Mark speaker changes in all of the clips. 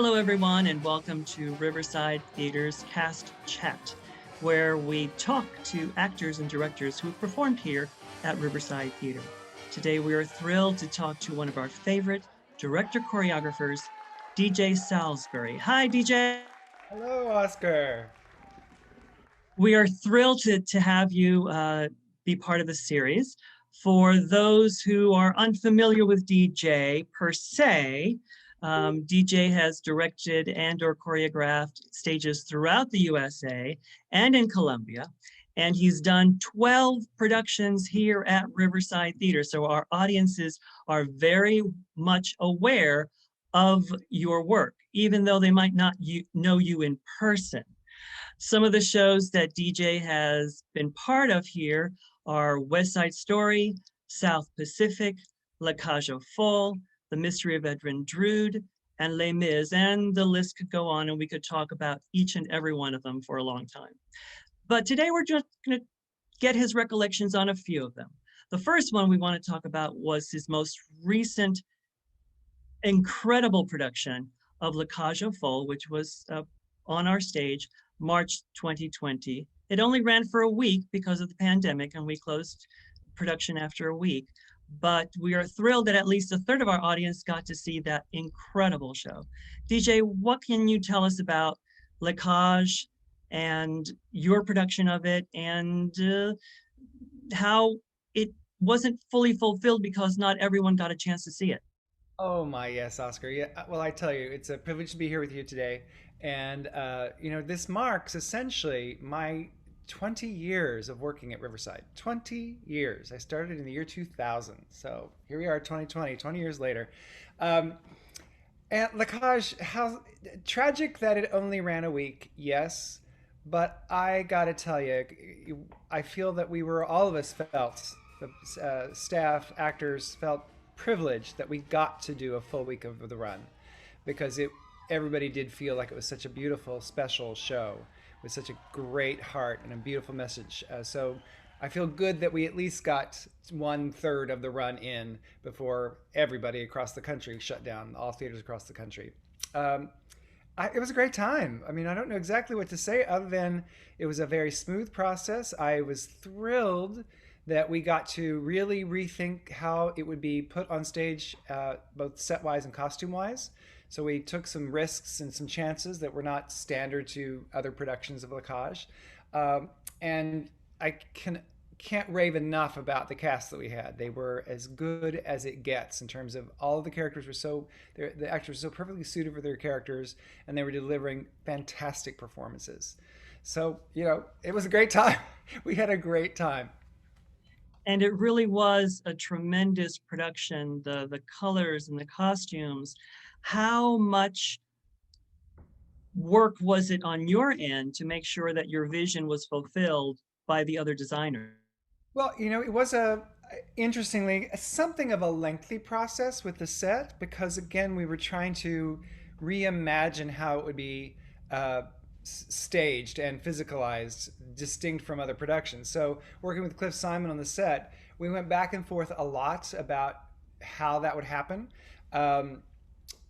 Speaker 1: Hello, everyone, and welcome to Riverside Theatre's Cast Chat, where we talk to actors and directors who have performed here at Riverside Theatre. Today, we are thrilled to talk to one of our favorite director-choreographers, DJ Salisbury. Hi, DJ.
Speaker 2: Hello, Oscar.
Speaker 1: We are thrilled to have you be part of the series. For those who are unfamiliar with DJ per se, DJ has directed and or choreographed stages throughout the USA and in Colombia, and he's done 12 productions here at Riverside Theatre. So our audiences are very much aware of your work, even though they might not know you in person. Some of the shows that DJ has been part of here are West Side Story, South Pacific, La Cage aux Folles, The Mystery of Edwin Drood, and Les Mis, and the list could go on, and we could talk about each and every one of them for a long time. But today we're just going to get his recollections on a few of them. The first one we want to talk about was his most recent incredible production of La Cage aux Folles, which was on our stage March 2020. It only ran for a week because of the pandemic, and we closed production after a week. But we are thrilled that at least a third of our audience got to see that incredible show. DJ, what can you tell us about La Cage and your production of it, and how it wasn't fully fulfilled because not everyone got a chance to see it?
Speaker 2: Oh my, yes, Oscar. Yeah, well, I tell you, it's a privilege to be here with you today. And this marks essentially my 20 years of working at Riverside. 20 years. I started in the year 2000. So here we are, 2020, 20 years later. And La Cage, how tragic that it only ran a week, yes. But I gotta tell you, I feel that all of us felt, the staff, actors felt privileged that we got to do a full week of the run, because everybody did feel like it was such a beautiful, special show with such a great heart and a beautiful message. So I feel good that we at least got 1/3 of the run in before everybody across the country shut down, all theaters across the country. It was a great time. I mean, I don't know exactly what to say other than it was a very smooth process. I was thrilled that we got to really rethink how it would be put on stage, both set-wise and costume-wise. So we took some risks and some chances that were not standard to other productions of La Cage. And I can't rave enough about the cast that we had. They were as good as it gets in terms of all of the characters the actors were so perfectly suited for their characters, and they were delivering fantastic performances. So, it was a great time. We had a great time.
Speaker 1: And it really was a tremendous production. The colors and the costumes. How much work was it on your end to make sure that your vision was fulfilled by the other designer?
Speaker 2: Well, it was interestingly something of a lengthy process with the set, because again, we were trying to reimagine how it would be staged and physicalized, distinct from other productions. So, working with Cliff Simon on the set, we went back and forth a lot about how that would happen.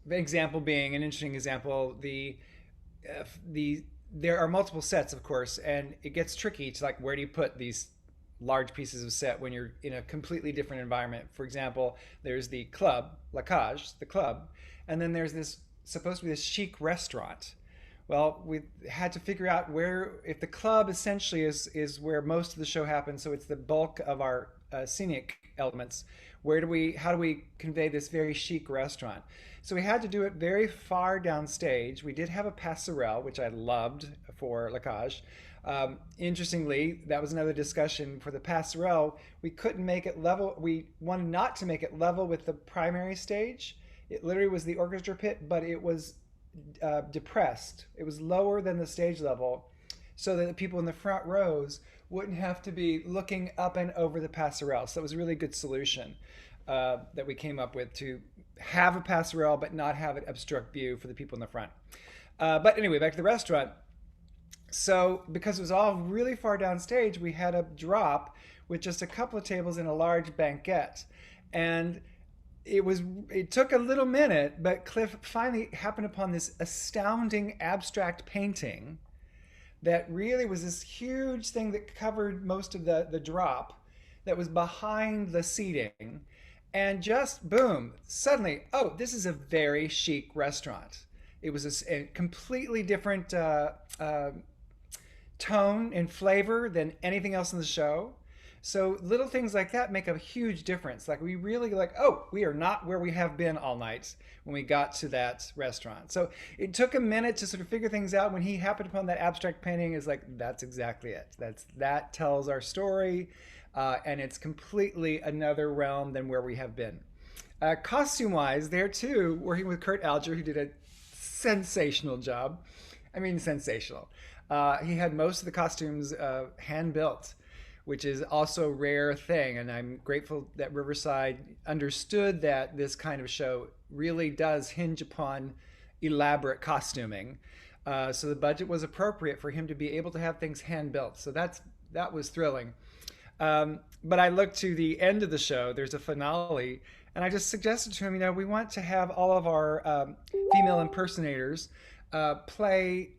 Speaker 2: The example being an interesting example, there are multiple sets, of course, and it gets tricky to, like, where do you put these large pieces of set when you're in a completely different environment. For example, there's the club, La Cage, the club, and then there's this supposed to be this chic restaurant. Well, we had to figure out if the club essentially is where most of the show happens, so it's the bulk of our scenic elements. How do we convey this very chic restaurant? So we had to do it very far downstage. We did have a passerelle, which I loved for La Cage. Interestingly, that was another discussion for the passerelle. We couldn't make it level. We wanted not to make it level with the primary stage. It literally was the orchestra pit, but it was depressed. It was lower than the stage level, so that the people in the front rows wouldn't have to be looking up and over the passerelle. So it was a really good solution that we came up with, to have a passerelle but not have it obstruct view for the people in the front. But anyway, back to the restaurant. So because it was all really far downstage, we had a drop with just a couple of tables in a large banquette. And it took a little minute, but Cliff finally happened upon this astounding abstract painting that really was this huge thing that covered most of the drop that was behind the seating. And just boom, suddenly, oh, this is a very chic restaurant. It was a completely different tone and flavor than anything else in the show. So little things like that make a huge difference. Like we really like, oh, we are not where we have been all night when we got to that restaurant. So it took a minute to sort of figure things out. When he happened upon that abstract painting, is like, that's exactly it. That tells our story, and it's completely another realm than where we have been. Costume-wise, there too, working with Kurt Alger, who did a sensational job. I mean, sensational. He had most of the costumes hand-built, which is also a rare thing. And I'm grateful that Riverside understood that this kind of show really does hinge upon elaborate costuming. So the budget was appropriate for him to be able to have things hand-built. So that was thrilling. But I looked to the end of the show, there's a finale, and I just suggested to him, we want to have all of our female impersonators play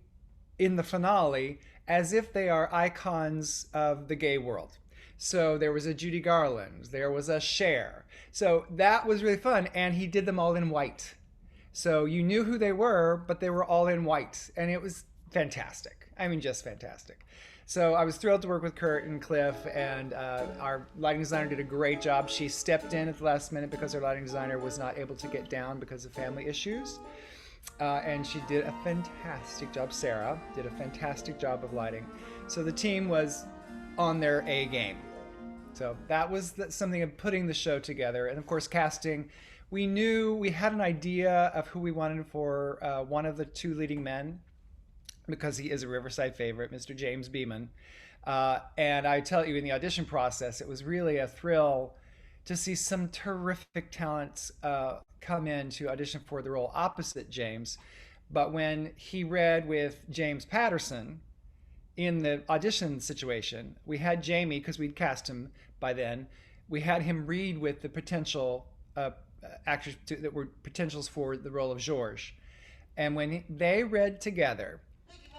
Speaker 2: in the finale as if they are icons of the gay world. So there was a Judy Garland, there was a Cher. So that was really fun, and he did them all in white. So you knew who they were, but they were all in white, and it was fantastic. I mean, just fantastic. So I was thrilled to work with Kurt and Cliff, and our lighting designer did a great job. She stepped in at the last minute because our lighting designer was not able to get down because of family issues. And she did a fantastic job. Sarah did a fantastic job of lighting. So the team was on their A game. So that was something of putting the show together. And of course, casting, we knew we had an idea of who we wanted for one of the two leading men, because he is a Riverside favorite, Mr. James Beeman. And I tell you, in the audition process, it was really a thrill to see some terrific talents come in to audition for the role opposite James. But when he read with James Patterson in the audition situation, we had Jamie, because we'd cast him by then, we had him read with the potential actors that were potentials for the role of Georges. And when they read together,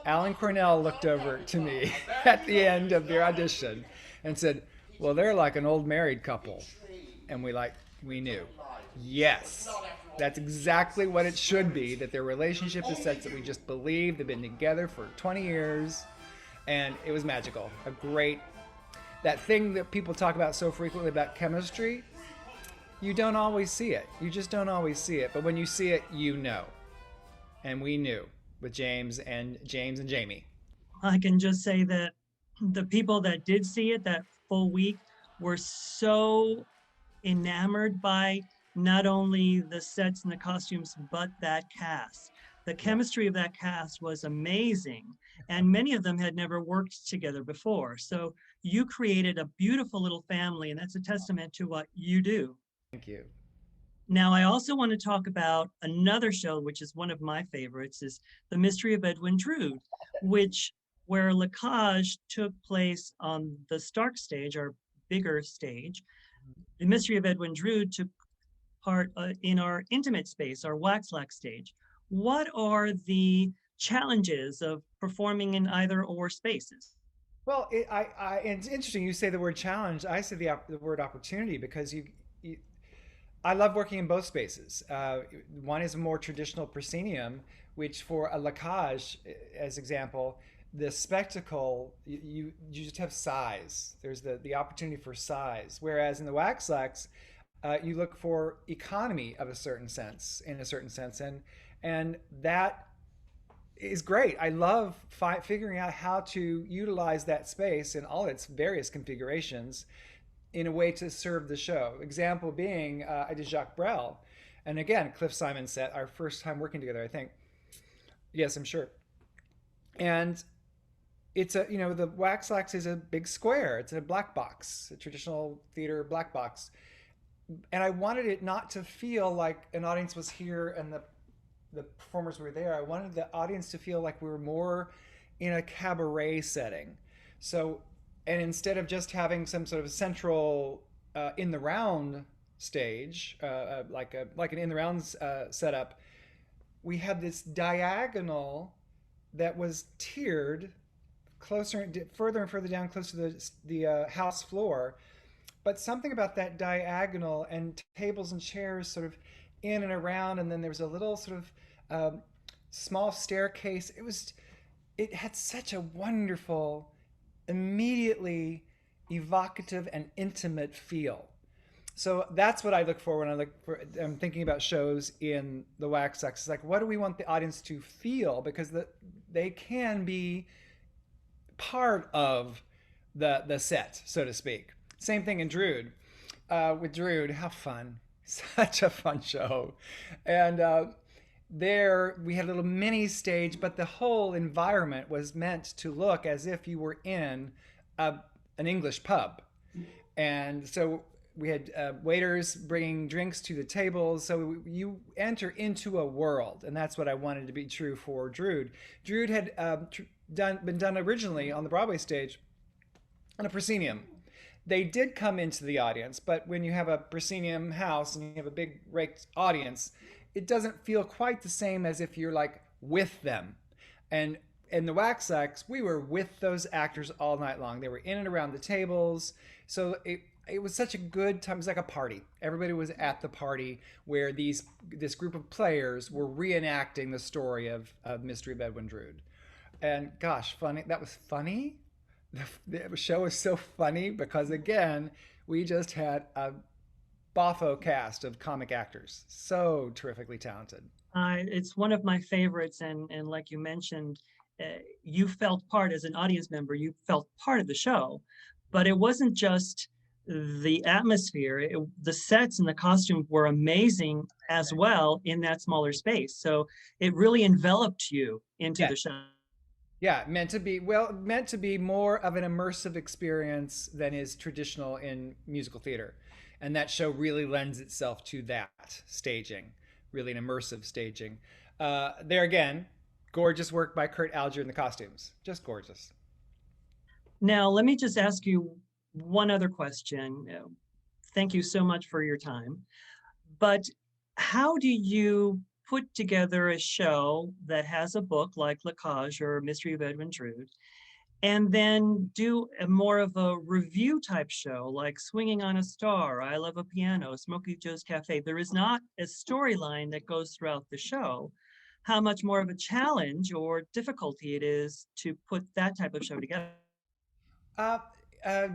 Speaker 2: Alan Cornell looked over to me at the end of their audition and said, well, they're like an old married couple. And we knew, yes, that's exactly what it should be, that their relationship is such that we just believe they've been together for 20 years. And it was magical. That thing that people talk about so frequently about chemistry, you don't always see it. You just don't always see it. But when you see it, you know. And we knew with James and Jamie.
Speaker 1: I can just say that the people that did see it that full week were so enamored by not only the sets and the costumes, but that cast. The chemistry of that cast was amazing, and many of them had never worked together before. So you created a beautiful little family, and that's a testament to what you do.
Speaker 2: Thank you.
Speaker 1: Now, I also want to talk about another show, which is one of my favorites, is The Mystery of Edwin Drood, where Lacage took place on the Stark stage, our bigger stage. The Mystery of Edwin Drood took part in our intimate space, our Waxlax stage. What are the challenges of performing in either or spaces?
Speaker 2: Well, it's interesting you say the word challenge. I say the word opportunity, because I love working in both spaces. One is a more traditional proscenium, which for a Lacage, as example, the spectacle, you just have size. There's the opportunity for size. Whereas in the Waxlax, you look for economy of a certain sense, and that is great. I love figuring out how to utilize that space in all its various configurations in a way to serve the show. Example being, I did Jacques Brel, and again, Cliff Simon set, our first time working together, I think. Yes, I'm sure. And it's the Waxlax is a big square. It's a black box, a traditional theater black box. And I wanted it not to feel like an audience was here and the performers were there. I wanted the audience to feel like we were more in a cabaret setting. So, and instead of just having some sort of central in the round stage, like an in the rounds setup, we had this diagonal that was tiered closer, further and further down, close to the house floor. But something about that diagonal and tables and chairs sort of in and around, and then there was a little sort of small staircase. It had such a wonderful, immediately evocative and intimate feel. So that's what I look for when I'm thinking about shows in the Wax X. It's like, what do we want the audience to feel? Because they can be part of the set, so to speak. Same thing in Drood. With Drood, how fun. Such a fun show. And there we had a little mini stage, but the whole environment was meant to look as if you were in an English pub. And so we had waiters bringing drinks to the tables. So you enter into a world, and that's what I wanted to be true for Drood. Drood had been done originally on the Broadway stage on a proscenium. They did come into the audience, but when you have a proscenium house and you have a big raked audience, it doesn't feel quite the same as if you're like with them. And in the Wax X, we were with those actors all night long. They were in and around the tables. So it was such a good time. It was like a party. Everybody was at the party where this group of players were reenacting the story of Mystery of Edwin Drood. And gosh, funny. That was funny. The show was so funny because, again, we just had a boffo cast of comic actors. So terrifically talented.
Speaker 1: It's one of my favorites. And like you mentioned, you felt part as an audience member, you felt part of the show. But it wasn't just the atmosphere. The sets and the costumes were amazing as well in that smaller space. So it really enveloped you into the show.
Speaker 2: Yeah, meant to be more of an immersive experience than is traditional in musical theater. And that show really lends itself to that staging, really an immersive staging. There again, gorgeous work by Kurt Alger in the costumes. Just gorgeous.
Speaker 1: Now, let me just ask you one other question. Thank you so much for your time. But how do you put together a show that has a book like La Cage or Mystery of Edwin Drood, and then do more of a review type show like Swinging on a Star, I Love a Piano, Smokey Joe's Cafe? There is not a storyline that goes throughout the show. How much more of a challenge or difficulty it is to put that type of show together?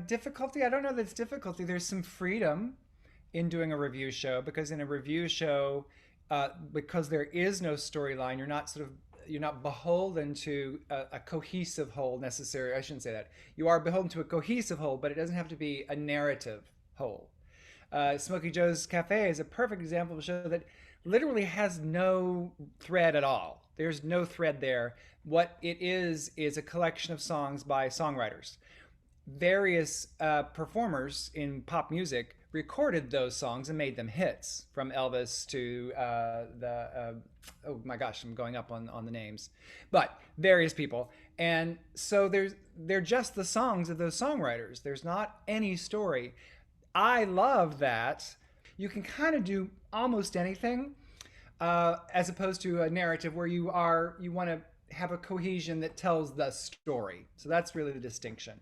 Speaker 2: Difficulty? I don't know that it's difficulty. There's some freedom in doing a review show, because in a review show, because there is no storyline, you're not beholden to a cohesive whole necessarily. I shouldn't say that. You are beholden to a cohesive whole, but it doesn't have to be a narrative whole. Smokey Joe's Cafe is a perfect example of a show that literally has no thread at all. There's no thread there. What it is a collection of songs by songwriters. Various performers in pop music recorded those songs and made them hits, from Elvis to oh my gosh, I'm going up on the names, but various people. And so they're just the songs of those songwriters. There's not any story. I love that you can kind of do almost anything, as opposed to a narrative where you want to have a cohesion that tells the story. So that's really the distinction.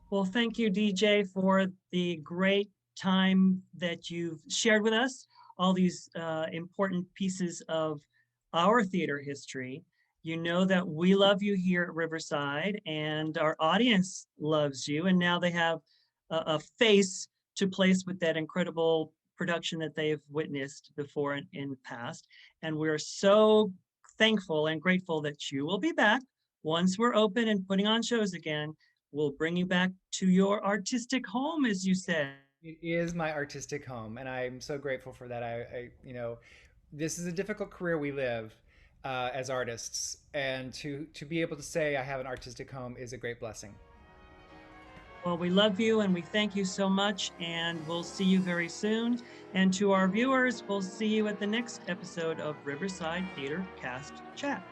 Speaker 1: Well, thank you, DJ, for the great time that you've shared with us, all these important pieces of our theater history. You know that we love you here at Riverside, and our audience loves you, and now they have a face to place with that incredible production that they've witnessed before in the past. And we're so thankful and grateful that you will be back once we're open and putting on shows again. We'll bring you back to your artistic home, as you said.
Speaker 2: It is my artistic home, and I'm so grateful for that. This is a difficult career we live as artists, and to be able to say I have an artistic home is a great blessing.
Speaker 1: Well, we love you, and we thank you so much, and we'll see you very soon. And to our viewers, we'll see you at the next episode of Riverside Theater Cast Chat.